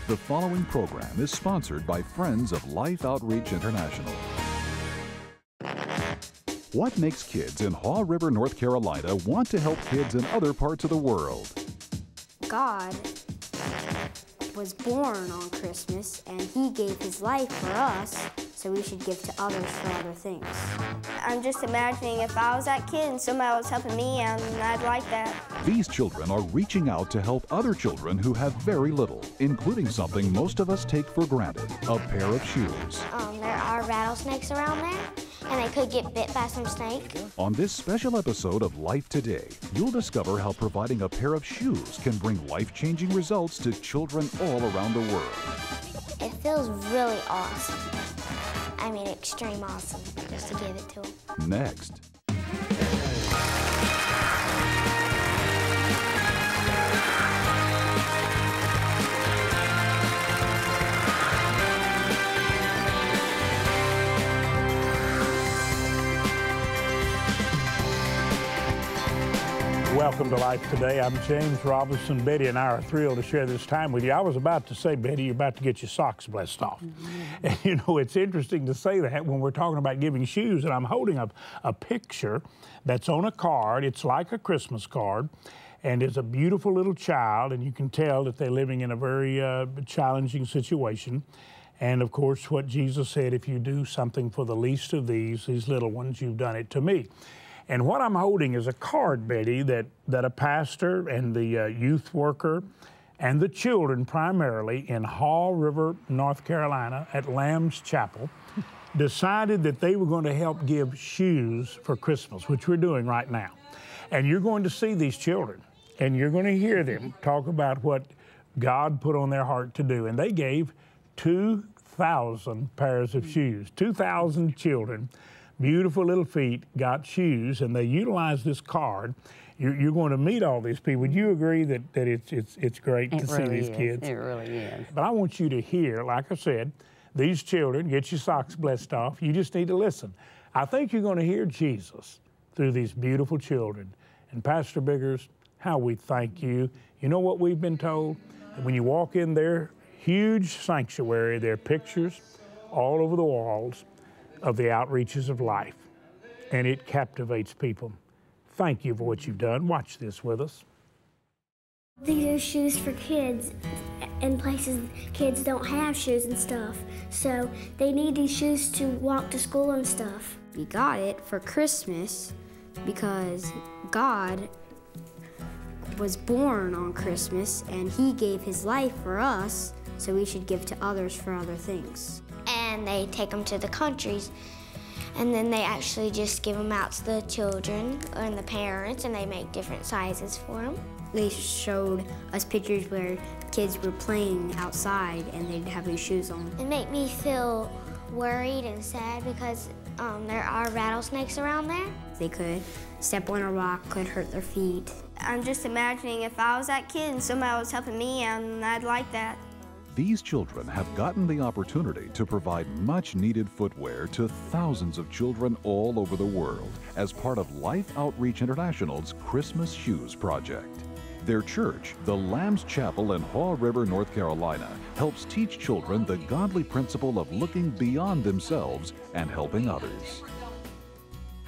The following program is sponsored by Friends of Life Outreach International. What makes kids in Haw River, North Carolina want to help kids in other parts of the world? God was born on Christmas, and He gave His life for us, so we should give to others for other things. I'm just imagining if I was that kid and somebody was helping me, and I'd like that. These children are reaching out to help other children who have very little, including something most of us take for granted, a pair of shoes. There are rattlesnakes around there, and I could get bit by some snake. On this special episode of Life Today, you'll discover how providing a pair of shoes can bring life-changing results to children all around the world. It feels really awesome. I mean, extreme awesome, just to give it to them. Next. Welcome to Life Today. I'm James Robinson. Betty and I are thrilled to share this time with you. I was about to say, Betty, you're about to get your socks blessed off. And you know, it's interesting to say that when we're talking about giving shoes, and I'm holding up a picture that's on a card. It's like a Christmas card, and it's a beautiful little child, and you can tell that they're living in a very challenging situation. And of course, what Jesus said, if you do something for the least of these little ones, you've done it to me. And what I'm holding is a card, Betty, that a pastor and the youth worker and the children primarily in Haw River, North Carolina at Lamb's Chapel decided that they were going to help give shoes for Christmas, which we're doing right now. And you're going to see these children and you're going to hear them talk about what God put on their heart to do. And they gave 2,000 pairs of shoes, 2,000 children. Beautiful little feet got shoes, and they utilized this card. You're going to meet all these people. Would you agree that it's great to see these kids? It really is. But I want you to hear, like I said, these children, get your socks blessed off. You just need to listen. I think you're going to hear Jesus through these beautiful children. And Pastor Biggers, how we thank you. You know what we've been told? That when you walk in their huge sanctuary, there are pictures all over the walls of the outreaches of life, and it captivates people. Thank you for what you've done. Watch this with us. These are shoes for kids in places kids don't have shoes and stuff, so they need these shoes to walk to school and stuff. We got it for Christmas because God was born on Christmas, and He gave His life for us, so we should give to others for other things. And they take them to the countries, and then they actually just give them out to the children and the parents, and they make different sizes for them. They showed us pictures where kids were playing outside and they'd have these shoes on. It made me feel worried and sad because there are rattlesnakes around there. They could step on a rock, could hurt their feet. I'm just imagining if I was that kid and somebody was helping me, and I'd like that. These children have gotten the opportunity to provide much-needed footwear to thousands of children all over the world as part of Life Outreach International's Christmas Shoes Project. Their church, the Lamb's Chapel in Haw River, North Carolina, helps teach children the godly principle of looking beyond themselves and helping others.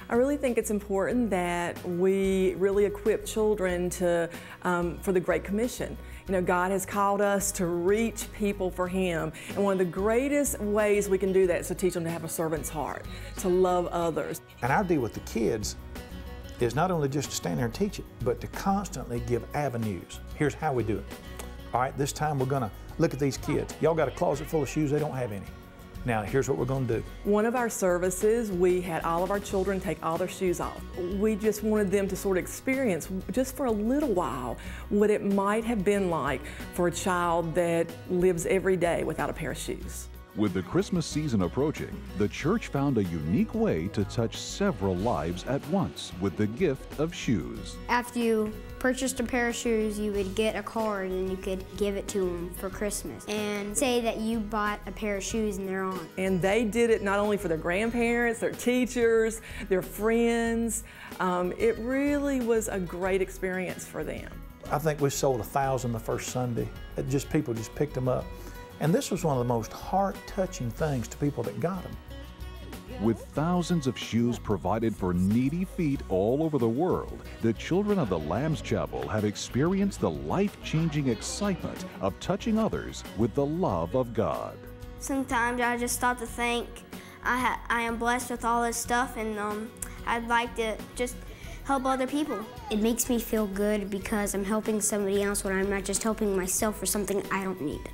I really think it's important that we really equip children to, for the Great Commission. You know, God has called us to reach people for Him, and one of the greatest ways we can do that is to teach them to have a servant's heart, to love others. And our deal with the kids is not only just to stand there and teach it, but to constantly give avenues. Here's how we do it. All right, this time we're gonna look at these kids. Y'all got a closet full of shoes, they don't have any. Now, here's what we're going to do. One of our services, we had all of our children take all their shoes off. We just wanted them to sort of experience, just for a little while, what it might have been like for a child that lives every day without a pair of shoes. With the Christmas season approaching, the church found a unique way to touch several lives at once with the gift of shoes. After you purchased a pair of shoes, you would get a card and you could give it to them for Christmas and say that you bought a pair of shoes and they're on. And they did it not only for their grandparents, their teachers, their friends. It really was a great experience for them. I think we sold 1,000 the first Sunday. People just picked them up. And this was one of the most heart-touching things to people that got them. With thousands of shoes provided for needy feet all over the world, the children of the Lamb's Chapel have experienced the life-changing excitement of touching others with the love of God. Sometimes I just stop to think I am blessed with all this stuff, and I'd like to just help other people. It makes me feel good because I'm helping somebody else when I'm not just helping myself for something I don't need.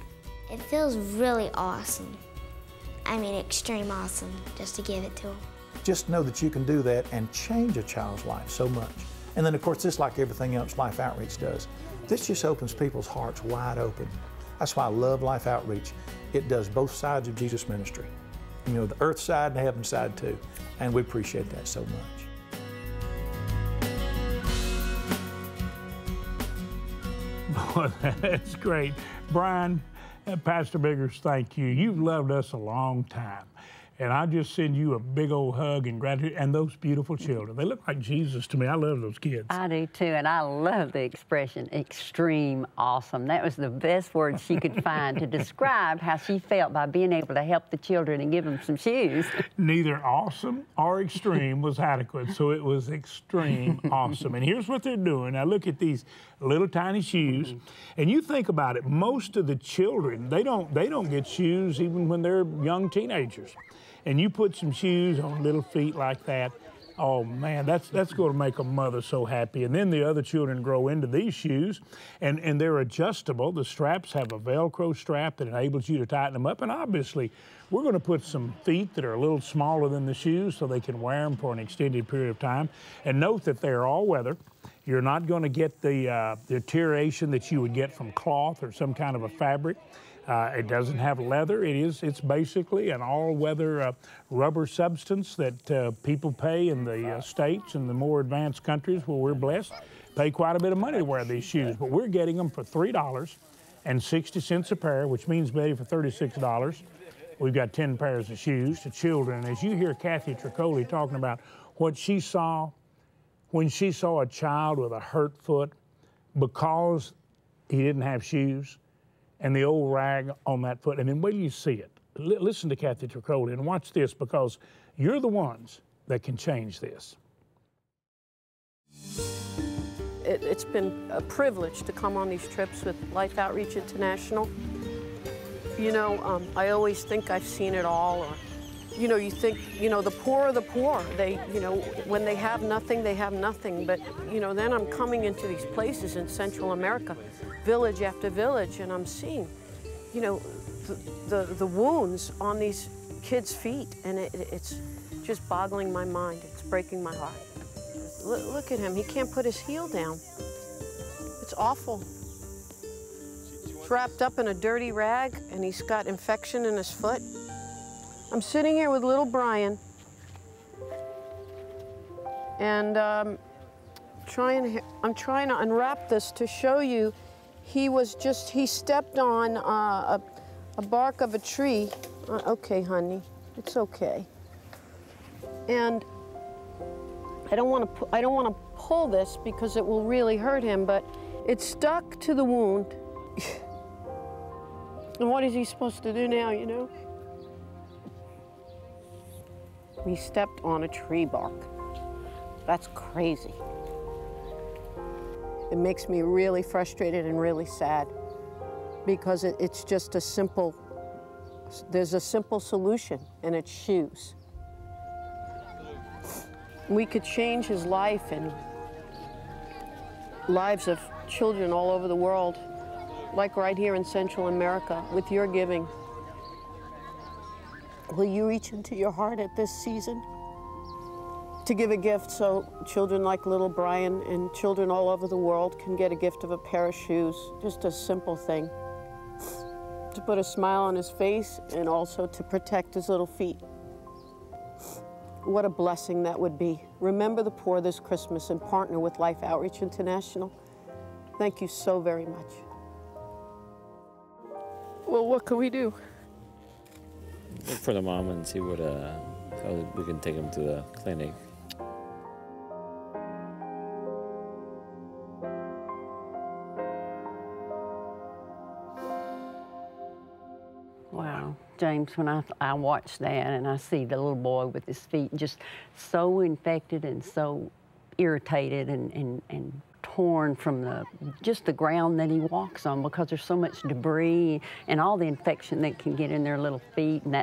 It feels really awesome. I mean, extreme awesome, just to give it to them. Just know that you can do that and change a child's life so much. And then, of course, this, like everything else Life Outreach does, this just opens people's hearts wide open. That's why I love Life Outreach. It does both sides of Jesus ministry. You know, the earth side and the heaven side too. And we appreciate that so much. Boy, that's great. Brian, Pastor Biggers, thank you. You've loved us a long time. And I just send you a big old hug and gratitude. And those beautiful children, they look like Jesus to me. I love those kids. I do too, and I love the expression, extreme awesome. That was the best word she could find to describe how she felt by being able to help the children and give them some shoes. Neither awesome or extreme was adequate, so it was extreme awesome. And here's what they're doing. Now look at these little tiny shoes. And you think about it, most of the children, they don't get shoes even when they're young teenagers. And you put some shoes on little feet like that, oh man, that's going to make a mother so happy. And then the other children grow into these shoes, and they're adjustable. The straps have a Velcro strap that enables you to tighten them up. And obviously, we're going to put some feet that are a little smaller than the shoes so they can wear them for an extended period of time. And note that they're all weather. You're not going to get the deterioration that you would get from cloth or some kind of a fabric. It doesn't have leather. It's basically an all-weather rubber substance that people pay in the States and the more advanced countries where we're blessed, pay quite a bit of money to wear these shoes. But we're getting them for $3.60 a pair, which means, Betty, for $36, we've got 10 pairs of shoes to children. And as you hear Kathy Tricoli talking about what she saw when she saw a child with a hurt foot because he didn't have shoes, and the old rag on that foot, and then wait till you see it. Listen to Kathy Tricoli and watch this, because you're the ones that can change this. It's been a privilege to come on these trips with Life Outreach International. You know, I always think I've seen it all, or, you know, you think, you know, the poor are the poor. They, you know, when they have nothing, they have nothing. But, you know, then I'm coming into these places in Central America, village after village, and I'm seeing, you know, the wounds on these kids' feet, and it's just boggling my mind. It's breaking my heart. Look at him. He can't put his heel down. It's awful. He's wrapped up in a dirty rag, and he's got infection in his foot. I'm sitting here with little Brian, and I'm trying to unwrap this to show you. He stepped on a bark of a tree. Okay, honey, it's okay. And I don't want to pull this because it will really hurt him, but it stuck to the wound. And what is he supposed to do now, you know? He stepped on a tree bark. That's crazy. It makes me really frustrated and really sad, because it's just there's a simple solution, and it's shoes. We could change his life and lives of children all over the world, like right here in Central America, with your giving. Will you reach into your heart at this season to give a gift so children like little Brian and children all over the world can get a gift of a pair of shoes? Just a simple thing to put a smile on his face and also to protect his little feet. What a blessing that would be. Remember the poor this Christmas and partner with Life Outreach International. Thank you so very much. Well, what can we do? Look for the mom and see what how we can take him to the clinic. Wow. James, when I watch that and I see the little boy with his feet just so infected and so irritated and torn from just the ground that he walks on, because there's so much debris and all the infection that can get in their little feet, and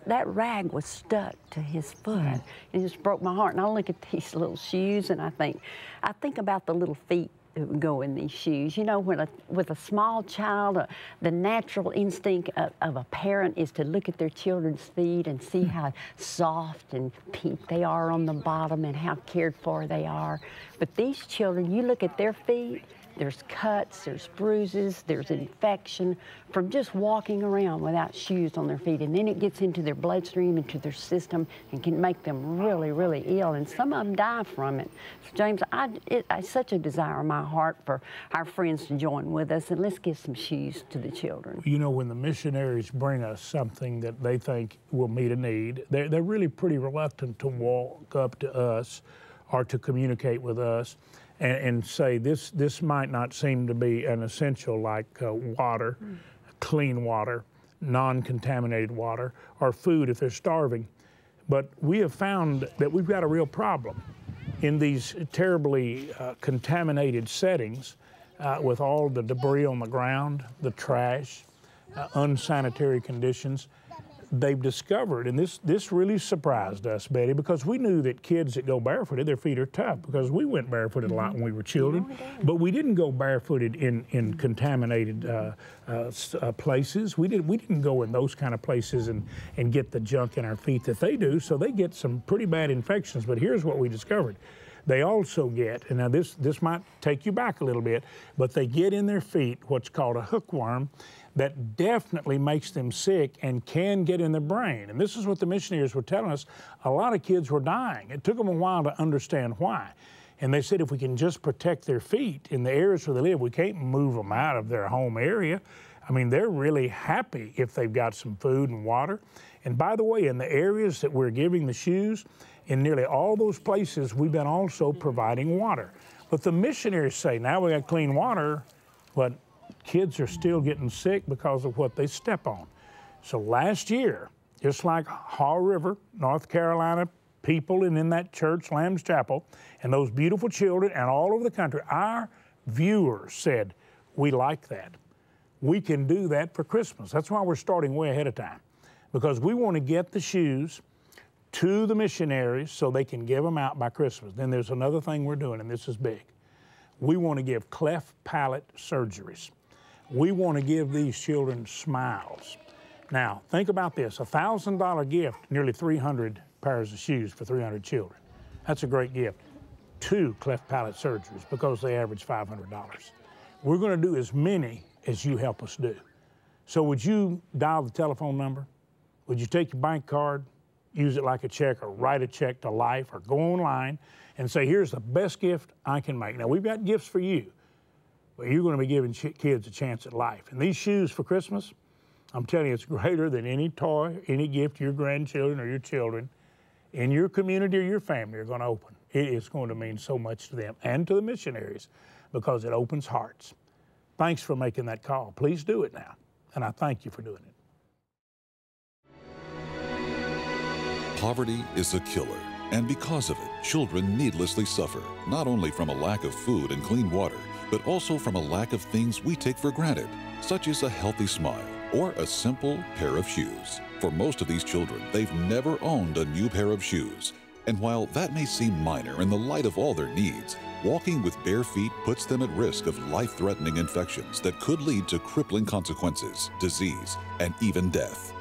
that rag was stuck to his foot. It just broke my heart. And I look at these little shoes and I think about the little feet that would go in these shoes. You know, with a small child, the natural instinct of a parent is to look at their children's feet and see how soft and pink they are on the bottom and how cared for they are. But these children, you look at their feet, there's cuts, there's bruises, there's infection from just walking around without shoes on their feet. And then it gets into their bloodstream, into their system, and can make them really, really ill. And some of them die from it. So James, I such a desire in my heart for our friends to join with us, and let's give some shoes to the children. You know, when the missionaries bring us something that they think will meet a need, they're really pretty reluctant to walk up to us or to communicate with us and say this might not seem to be an essential, like water, clean water, non-contaminated water, or food if they're starving. But we have found that we've got a real problem in these terribly contaminated settings with all the debris on the ground, the trash, unsanitary conditions. They've discovered, and this really surprised us, Betty, because we knew that kids that go barefooted, their feet are tough, because we went barefooted a lot when we were children, but we didn't go barefooted in contaminated places. We didn't go in those kind of places and get the junk in our feet that they do, so they get some pretty bad infections. But here's what we discovered. They also get, and now this might take you back a little bit, but they get in their feet what's called a hookworm that definitely makes them sick and can get in their brain. And this is what the missionaries were telling us. A lot of kids were dying. It took them a while to understand why. And they said if we can just protect their feet in the areas where they live, we can't move them out of their home area. I mean, they're really happy if they've got some food and water. And by the way, in the areas that we're giving the shoes, in nearly all those places, we've been also providing water. But the missionaries say, now we got clean water, but kids are still getting sick because of what they step on. So last year, just like Haw River, North Carolina, people and in that church, Lamb's Chapel, and those beautiful children and all over the country, our viewers said, we like that. We can do that for Christmas. That's why we're starting way ahead of time, because we want to get the shoes to the missionaries so they can give them out by Christmas. Then there's another thing we're doing, and this is big. We want to give cleft palate surgeries. We want to give these children smiles. Now, think about this, a $1,000 gift, nearly 300 pairs of shoes for 300 children. That's a great gift. 2 cleft palate surgeries, because they average $500. We're going to do as many as you help us do. So would you dial the telephone number? Would you take your bank card, use it like a check, or write a check to Life, or go online and say, here's the best gift I can make. Now, we've got gifts for you, but you're going to be giving kids a chance at life. And these shoes for Christmas, I'm telling you, it's greater than any toy, any gift your grandchildren or your children in your community or your family are going to open. It is going to mean so much to them and to the missionaries, because it opens hearts. Thanks for making that call. Please do it now, and I thank you for doing it. Poverty is a killer, and because of it, children needlessly suffer, not only from a lack of food and clean water, but also from a lack of things we take for granted, such as a healthy smile or a simple pair of shoes. For most of these children, they've never owned a new pair of shoes. And while that may seem minor in the light of all their needs, walking with bare feet puts them at risk of life-threatening infections that could lead to crippling consequences, disease, and even death.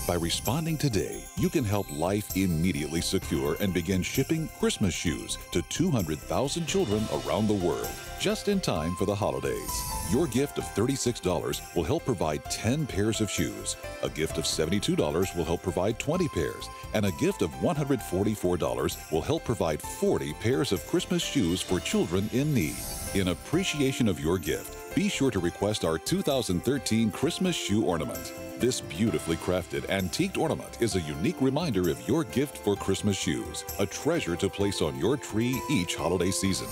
By responding today, you can help Life immediately secure and begin shipping Christmas shoes to 200,000 children around the world, just in time for the holidays. Your gift of $36 will help provide 10 pairs of shoes. A gift of $72 will help provide 20 pairs. And a gift of $144 will help provide 40 pairs of Christmas shoes for children in need. In appreciation of your gift, be sure to request our 2013 Christmas shoe ornament. This beautifully crafted antiqued ornament is a unique reminder of your gift for Christmas shoes, a treasure to place on your tree each holiday season.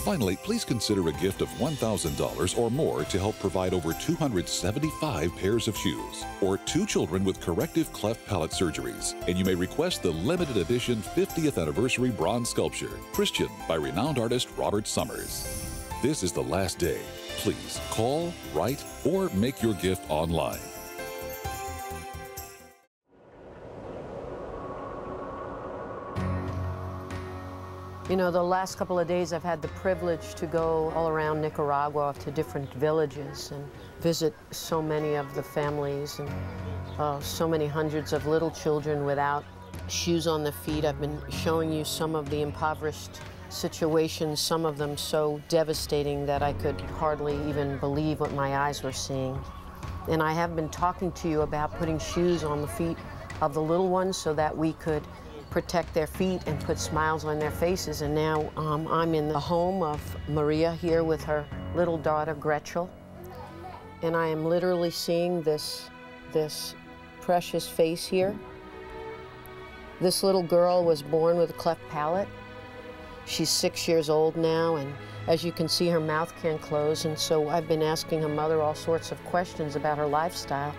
Finally, please consider a gift of $1,000 or more to help provide over 275 pairs of shoes, or 2 children with corrective cleft palate surgeries. And you may request the limited edition 50th anniversary bronze sculpture, Christian, by renowned artist Robert Summers. This is the last day. Please call, write, or make your gift online. You know, the last couple of days I've had the privilege to go all around Nicaragua to different villages and visit so many of the families and so many hundreds of little children without shoes on their feet. I've been showing you some of the impoverished situations, some of them so devastating that I could hardly even believe what my eyes were seeing. And I have been talking to you about putting shoes on the feet of the little ones so that we could protect their feet and put smiles on their faces. And now I'm in the home of Maria here with her little daughter, Gretchen. And I am literally seeing this precious face here. This little girl was born with a cleft palate. She's 6 years old now, and as you can see, her mouth can't close. And so I've been asking her mother all sorts of questions about her lifestyle.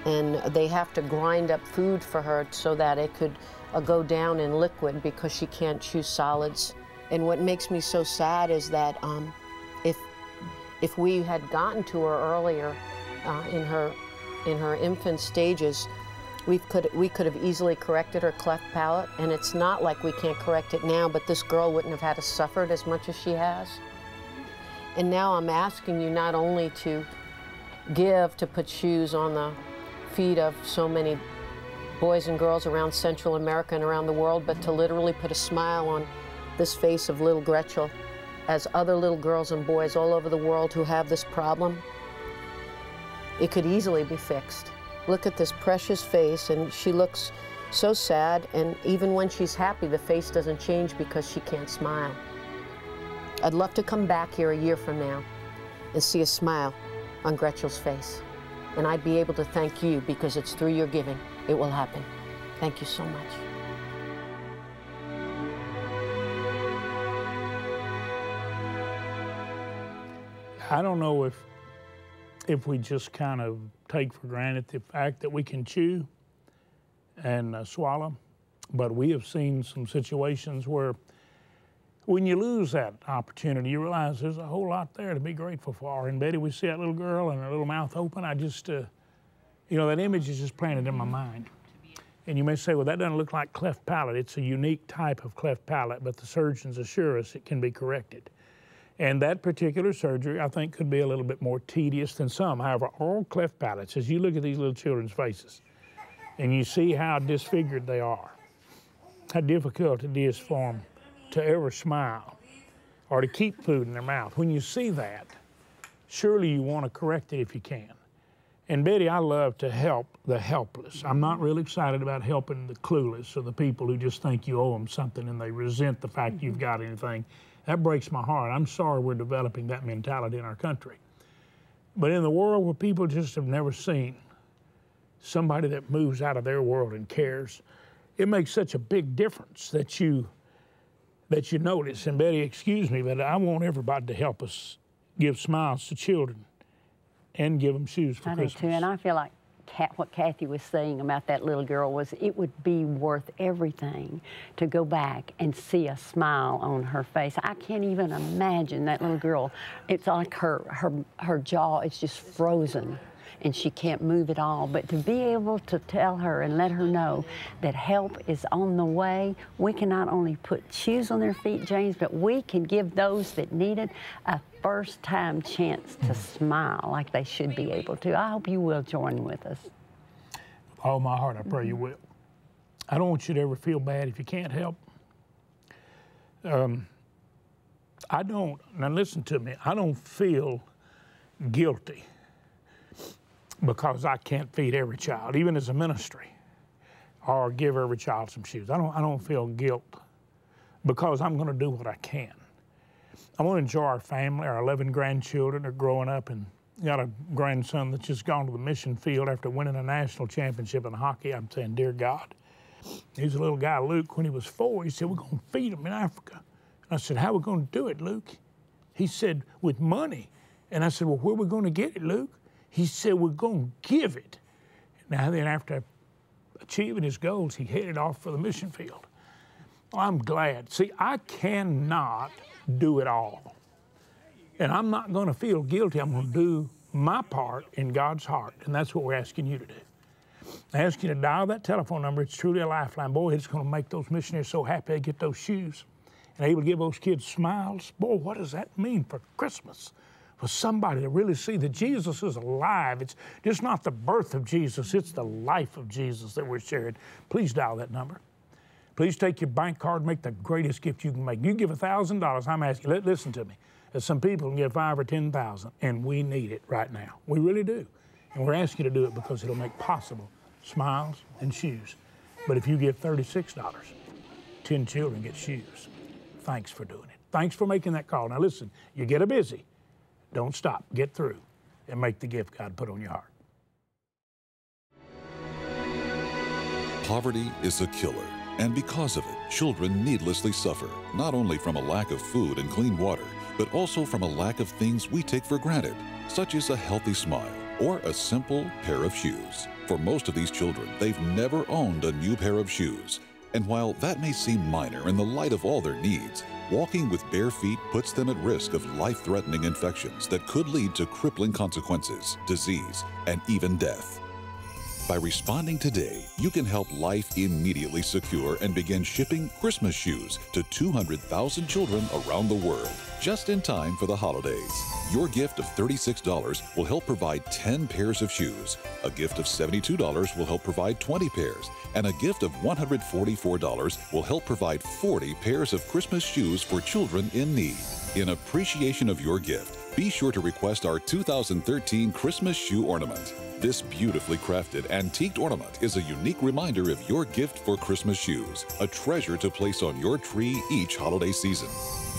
And they have to grind up food for her so that it could go down in liquid because she can't chew solids. And what makes me so sad is that if we had gotten to her earlier in her infant stages, we could have easily corrected her cleft palate. And it's not like we can't correct it now, but this girl wouldn't have had to suffer as much as she has. And now I'm asking you not only to give to put shoes on the feet of so many boys and girls around Central America and around the world, but to literally put a smile on this face of little Gretchen, as other little girls and boys all over the world who have this problem, it could easily be fixed. Look at this precious face, and she looks so sad, and even when she's happy, the face doesn't change because she can't smile. I'd love to come back here a year from now and see a smile on Gretchen's face. And I'd be able to thank you because it's through your giving it will happen. Thank you so much. I don't know if we just kind of take for granted the fact that we can chew and swallow, but we have seen some situations where when you lose that opportunity, you realize there's a whole lot there to be grateful for. And Betty, we see that little girl and her little mouth open. I just, you know, that image is just planted in my mind. And you may say, well, that doesn't look like cleft palate. It's a unique type of cleft palate, but the surgeons assure us it can be corrected. And that particular surgery, I think, could be a little bit more tedious than some. However, all cleft palates, as you look at these little children's faces, and you see how disfigured they are, how difficult it is for them to ever smile or to keep food in their mouth. When you see that, surely you want to correct it if you can. And Betty, I love to help the helpless. I'm not really excited about helping the clueless or the people who just think you owe them something and they resent the fact you've got anything. That breaks my heart. I'm sorry we're developing that mentality in our country. But in the world where people just have never seen somebody that moves out of their world and cares, it makes such a big difference that you notice. And Betty, excuse me, but I want everybody to help us give smiles to children and give them shoes for Christmas. I do too, and I feel like what Kathy was saying about that little girl was it would be worth everything to go back and see a smile on her face. I can't even imagine that little girl. It's like her jaw is just frozen and she can't move at all. But to be able to tell her and let her know that help is on the way, we can not only put shoes on their feet, James, but we can give those that need it a first-time chance to smile like they should be able to. I hope you will join with us. With all my heart, I pray you will. I don't want you to ever feel bad if you can't help. I don't, now listen to me, I don't feel guilty because I can't feed every child, even as a ministry, or give every child some shoes. I don't feel guilt because I'm going to do what I can. I want to enjoy our family. Our 11 grandchildren are growing up, and got a grandson that's just gone to the mission field after winning a national championship in hockey. I'm saying, dear God. He's a little guy, Luke, when he was 4, he said, we're going to feed him in Africa. And I said, how are we going to do it, Luke? He said, with money. And I said, well, where are we going to get it, Luke? He said, we're going to give it. Now then, after achieving his goals, he headed off for the mission field. I'm glad. See, I cannot do it all. And I'm not going to feel guilty. I'm going to do my part in God's heart. And that's what we're asking you to do. I ask you to dial that telephone number. It's truly a lifeline. Boy, it's going to make those missionaries so happy they get those shoes and able to give those kids smiles. Boy, what does that mean for Christmas? For somebody to really see that Jesus is alive. It's just not the birth of Jesus, it's the life of Jesus that we're sharing. Please dial that number. Please take your bank card, make the greatest gift you can make. You give $1,000, I'm asking you, listen to me. There's some people can give $5,000 or $10,000, and we need it right now. We really do. And we're asking you to do it because it'll make possible smiles and shoes. But if you give $36, 10 children get shoes. Thanks for doing it. Thanks for making that call. Now listen, you get a busy. Don't stop. Get through and make the gift God put on your heart. Poverty is a killer, and because of it, children needlessly suffer, not only from a lack of food and clean water, but also from a lack of things we take for granted, such as a healthy smile or a simple pair of shoes. For most of these children, they've never owned a new pair of shoes. And while that may seem minor in the light of all their needs, walking with bare feet puts them at risk of life-threatening infections that could lead to crippling consequences, disease, and even death. By responding today, you can help Life immediately secure and begin shipping Christmas shoes to 200,000 children around the world, just in time for the holidays. Your gift of $36 will help provide 10 pairs of shoes. A gift of $72 will help provide 20 pairs. And a gift of $144 will help provide 40 pairs of Christmas shoes for children in need. In appreciation of your gift, be sure to request our 2013 Christmas shoe ornament. This beautifully crafted antiqued ornament is a unique reminder of your gift for Christmas shoes, a treasure to place on your tree each holiday season.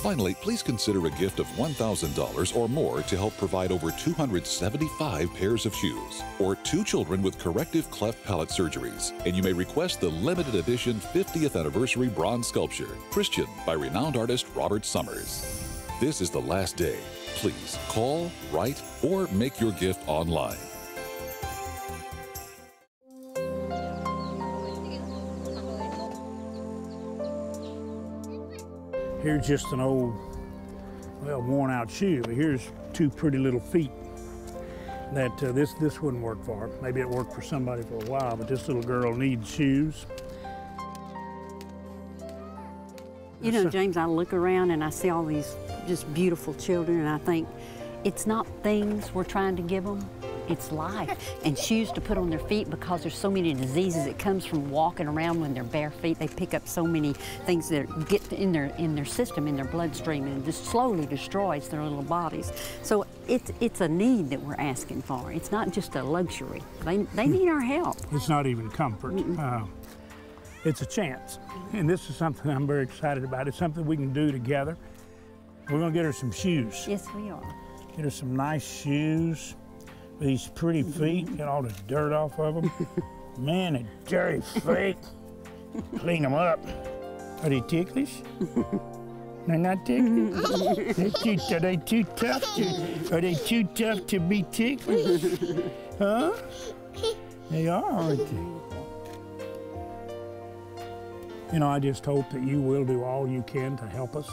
Finally, please consider a gift of $1,000 or more to help provide over 275 pairs of shoes, or 2 children with corrective cleft palate surgeries. And you may request the limited edition 50th anniversary bronze sculpture, Christian, by renowned artist Robert Summers. This is the last day. Please call, write, or make your gift online. Here's just an old, well, worn out shoe, but here's 2 pretty little feet that this wouldn't work for. Maybe it worked for somebody for a while, but this little girl needs shoes. You know, James, I look around and I see all these just beautiful children, and I think it's not things we're trying to give them, it's life. And shoes to put on their feet, because there's so many diseases that comes from walking around when they're bare feet. They pick up so many things that get in their system, in their bloodstream, and just slowly destroys their little bodies. So it's a need that we're asking for. It's not just a luxury. They need our help. It's not even comfort. It's a chance. And this is something I'm very excited about. It's something we can do together. We're gonna get her some shoes. Yes, we are. Get her some nice shoes with these pretty feet, get all the dirt off of them. Man, the dirty feet. Clean them up. Are they ticklish? They're not ticklish? Are they too tough are they too tough to be ticklish? Huh? They are, aren't they? You know, I just hope that you will do all you can to help us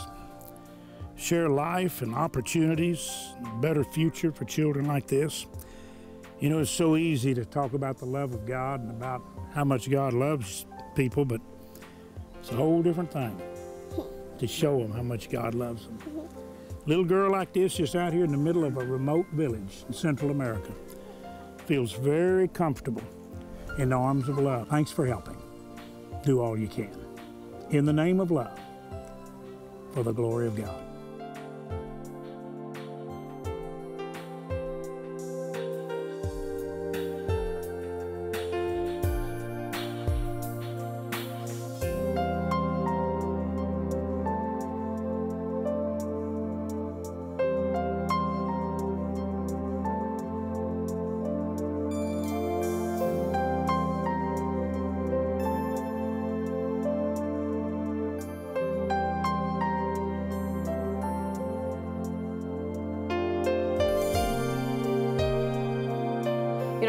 share life and opportunities, a better future for children like this. You know, it's so easy to talk about the love of God and about how much God loves people, but it's a whole different thing to show them how much God loves them. A little girl like this, just out here in the middle of a remote village in Central America, feels very comfortable in the arms of love. Thanks for helping. Do all you can. In the name of love, for the glory of God.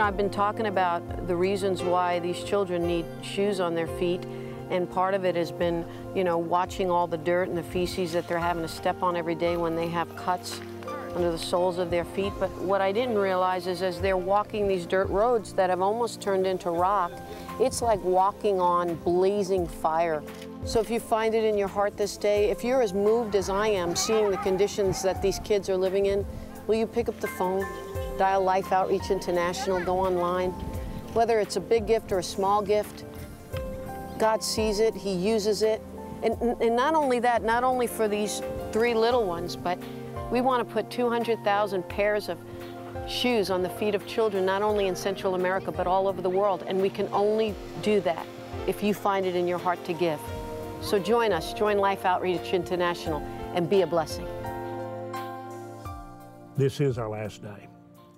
know, I've been talking about the reasons why these children need shoes on their feet, and part of it has been, you know, watching all the dirt and the feces that they're having to step on every day when they have cuts under the soles of their feet. But what I didn't realize is as they're walking these dirt roads that have almost turned into rock, it's like walking on blazing fire. So if you find it in your heart this day, if you're as moved as I am seeing the conditions that these kids are living in, will you pick up the phone, dial Life Outreach International, go online? Whether it's a big gift or a small gift, God sees it, He uses it. And not only that, not only for these 3 little ones, but we want to put 200,000 pairs of shoes on the feet of children, not only in Central America, but all over the world. And we can only do that if you find it in your heart to give. So join us, join Life Outreach International, and be a blessing. This is our last day.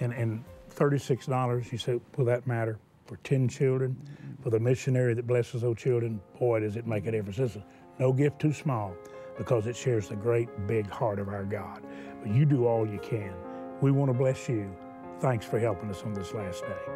And $36, you say, will that matter? For 10 children, for the missionary that blesses those children, boy, does it make a difference. This is no gift too small, because it shares the great big heart of our God. But you do all you can. We want to bless you. Thanks for helping us on this last day.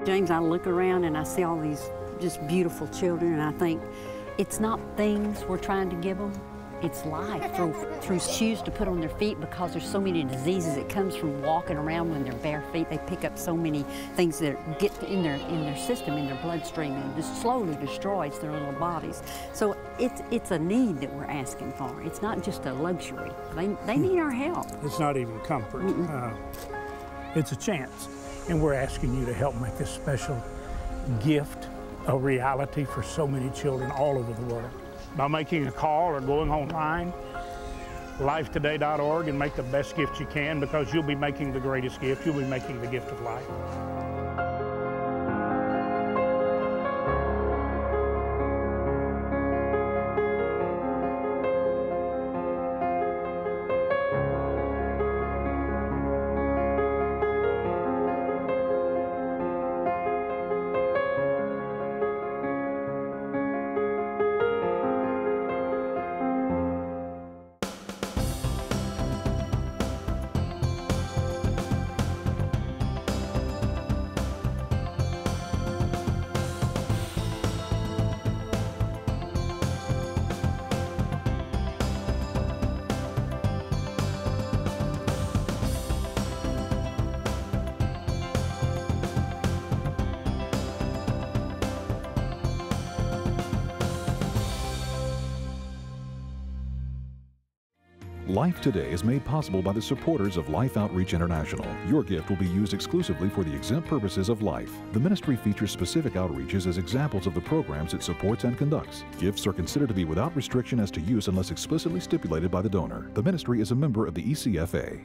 James, I look around and I see all these just beautiful children, and I think it's not things we're trying to give them, it's life through shoes to put on their feet, because there's so many diseases that comes from walking around when they're bare feet. They pick up so many things that get in their system, in their bloodstream, and just slowly destroys their little bodies. So it's a need that we're asking for. It's not just a luxury. They need our help. It's not even comfort. It's a chance. And we're asking you to help make this special gift a reality for so many children all over the world. By making a call or going online, lifetoday.org, and make the best gift you can, because you'll be making the greatest gift. You'll be making the gift of life. Life Today is made possible by the supporters of Life Outreach International. Your gift will be used exclusively for the exempt purposes of life. The ministry features specific outreaches as examples of the programs it supports and conducts. Gifts are considered to be without restriction as to use unless explicitly stipulated by the donor. The ministry is a member of the ECFA.